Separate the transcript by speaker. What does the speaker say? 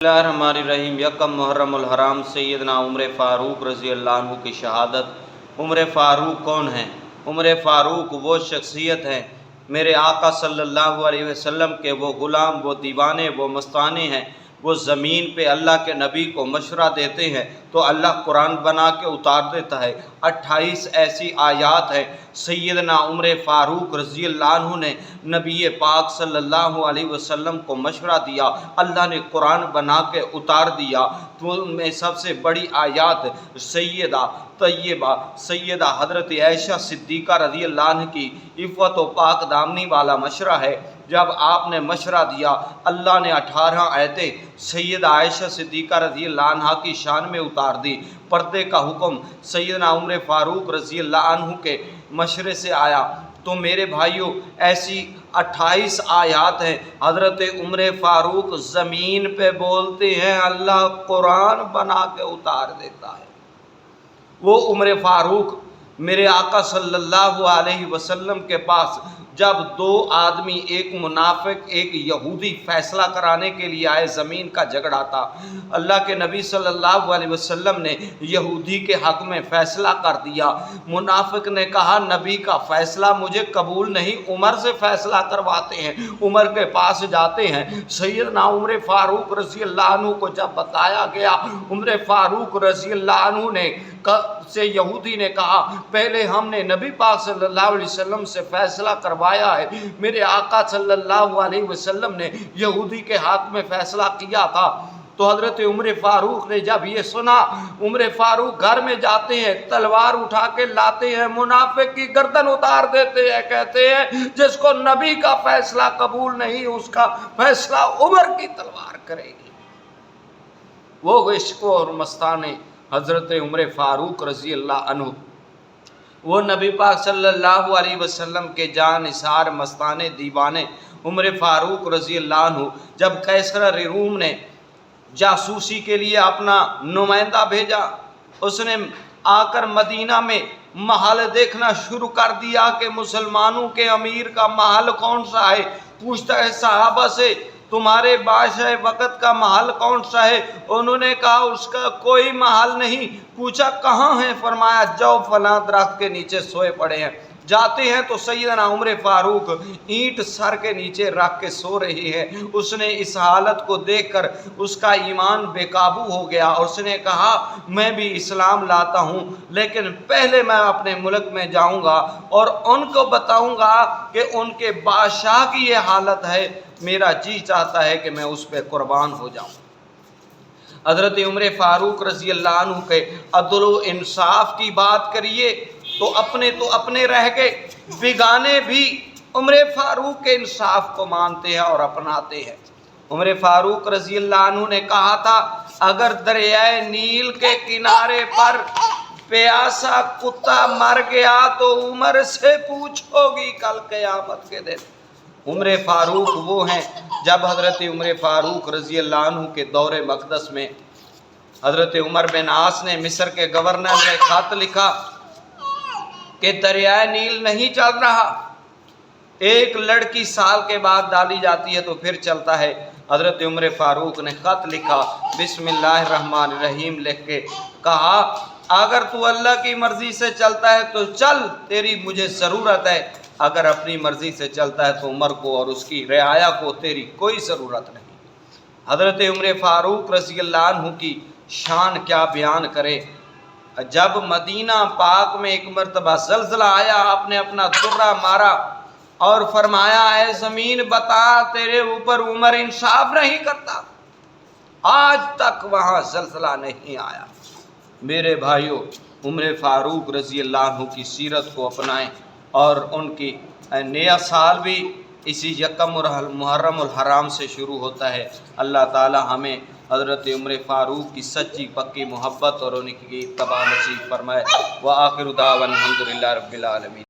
Speaker 1: बिस्मिल्लाहिर्रहमानिर्रहीम। यकम मुहर्रम उल हराम सैयदना उमर फ़ारूक रज़ी अल्लाह अन्हु की शहादत। उमर फ़ारूक कौन हैं? उमर फ़ारूक वो शख्सियत हैं, मेरे आका सल्लल्लाहु अलैहि वसल्लम के वो ग़ुलाम, वो दीवाने, वो मस्ताने हैं। वो ज़मीन पे अल्लाह के नबी को मशवरा देते हैं तो अल्लाह कुरान बना के उतार देता है। 28 ऐसी आयात हैं सैयदना उमर फ़ारूक रज़ी अल्लाह अन्हु ने नबी पाक सल्लल्लाहु अलैहि वसल्लम को मशवरा दिया, अल्लाह ने कुरान बना के उतार दिया। तो उनमें सबसे बड़ी आयात सैयदा तय्यबा सैयदा हज़रत आयशा सिद्दीक़ा रज़ी अल्लाह अन्हा की इफ़्फ़त व पाक दामनी वाला मशवरा है। जब आपने मशवरा दिया, अल्लाह ने 18 आयतें सैयदा आयशा सिद्दीक़ा रज़ी अल्लाह अन्हा की शान में उतार दी। पर्दे का हुक्म सैयदना उमर फ़ारूक रज़ी अल्लाह अन्हु के मशवरे से आया। तो मेरे भाइयों, ऐसी 28 आयात हैं। हज़रत उमर फ़ारूक ज़मीन पे बोलते हैं, अल्लाह कुरान बना के उतार देता है। वो उमर फ़ारूक मेरे आका सल्लल्लाहु अलैहि वसल्लम के पास जब दो आदमी, एक मुनाफिक एक यहूदी, फ़ैसला कराने के लिए आए, ज़मीन का झगड़ा था। अल्लाह के नबी सल्लल्लाहु अलैहि वसल्लम ने यहूदी के हक़ में फ़ैसला कर दिया। मुनाफिक ने कहा, नबी का फ़ैसला मुझे कबूल नहीं, उमर से फ़ैसला करवाते हैं। उमर के पास जाते हैं। सैयदना उमर फ़ारूक रज़ी अल्लाह अन्हु को जब बताया गया, उमर फ़ारूक रज़ी अल्लाह अन्हु ने से यहूदी ने कहा, पहले हमने नबी पाक सल्लल्लाहु अलैहि वसल्लम से फ़ैसला करवाया है। मेरे आका सल्लल्लाहु अलैहि वसल्लम ने यहूदी के हाथ में फ़ैसला किया था। तो हज़रत उमर फ़ारूक ने जब ये सुना, उमर फ़ारूक घर में जाते हैं, तलवार उठा के लाते हैं, मुनाफिक की गर्दन उतार देते हैं। कहते हैं, जिसको नबी का फ़ैसला कबूल नहीं, उसका फ़ैसला उमर की तलवार करेगी। वो इश्क और मस्ताने हज़रत उमर फ़ारूक रज़ी अल्लाह अन्हु, वो नबी पाक सल्लल्लाहु अलैहि वसल्लम के जान निसार मस्ताने दीवाने उमर फ़ारूक रज़ी अल्लाह अन्हु, जब कैसर रूम ने जासूसी के लिए अपना नुमाइंदा भेजा, उसने आकर मदीना में महल देखना शुरू कर दिया कि मुसलमानों के अमीर का महल कौन सा है। पूछता है सहाबा से, तुम्हारे बादशाह वक़्त का महल कौन सा है? उन्होंने कहा, उसका कोई महल नहीं। पूछा कहाँ है? फरमाया, जाओ फलां दरख्त के नीचे सोए पड़े हैं। जाते हैं तो सैयदना उमर फ़ारूक ईंट सर के नीचे रख के सो रही है। उसने इस हालत को देखकर उसका ईमान बेकाबू हो गया। उसने कहा, मैं भी इस्लाम लाता हूँ, लेकिन पहले मैं अपने मुल्क में जाऊँगा और उनको बताऊँगा कि उनके बादशाह की ये हालत है। मेरा जी चाहता है कि मैं उस पर कुर्बान हो जाऊँ। हज़रत उमर फ़ारूक रज़ी अल्लाह अन्हु के अदल व इंसाफ की बात करिए तो अपने रह गए, बेगाने भी उमर फ़ारूक के इंसाफ को मानते हैं और अपनाते हैं। उमर फ़ारूक रज़ी अल्लाह अन्हु ने कहा था, अगर दरियाए नील के किनारे पर प्यासा कुत्ता मर गया तो उमर से पूछोगी कल क़यामत के दिन। उमर फ़ारूक वो हैं, जब हज़रत उमर फ़ारूक रज़ी अल्लाह अन्हु के दौरे मक़दस में हज़रत उमर बिन आस ने मिस्र के गवर्नर ने ख़त लिखा कि दरियाए नील नहीं चल रहा, एक लड़की साल के बाद डाली जाती है तो फिर चलता है। हज़रत उमर फ़ारूक ने ख़त लिखा, बिस्मिल्लाहिर्रहमानिर्रहीम लिख के कहा, अगर तू अल्लाह की मर्ज़ी से चलता है तो चल, तेरी मुझे ज़रूरत है। अगर अपनी मर्ज़ी से चलता है तो उमर को और उसकी रियाया को तेरी कोई ज़रूरत नहीं। हज़रत उमर फ़ारूक रज़ी अल्लाह अन्हु की शान क्या बयान करें। जब मदीना पाक में एक मरतबा ज़ल्ज़ला आया, आपने अपना दुर्रा मारा और फरमाया, ऐ ज़मीन बता, तेरे ऊपर उमर इंसाफ नहीं करता। आज तक वहाँ ज़ल्ज़ला नहीं आया। मेरे भाइयों, उमर फ़ारूक रज़ी अल्लाह अन्हु की सीरत को अपनाएं और उनकी नया साल भी इसी यकम मुहर्रम उल हराम से शुरू होता है। अल्लाह ताला हमें हज़रत उमर फ़ारूक की सच्ची पक्की मोहब्बत और उनकी इत्तबा नसीब फरमाए। व आखिर दावाना अल्हम्दुलिल्लाहि रब्बिल आलमीन।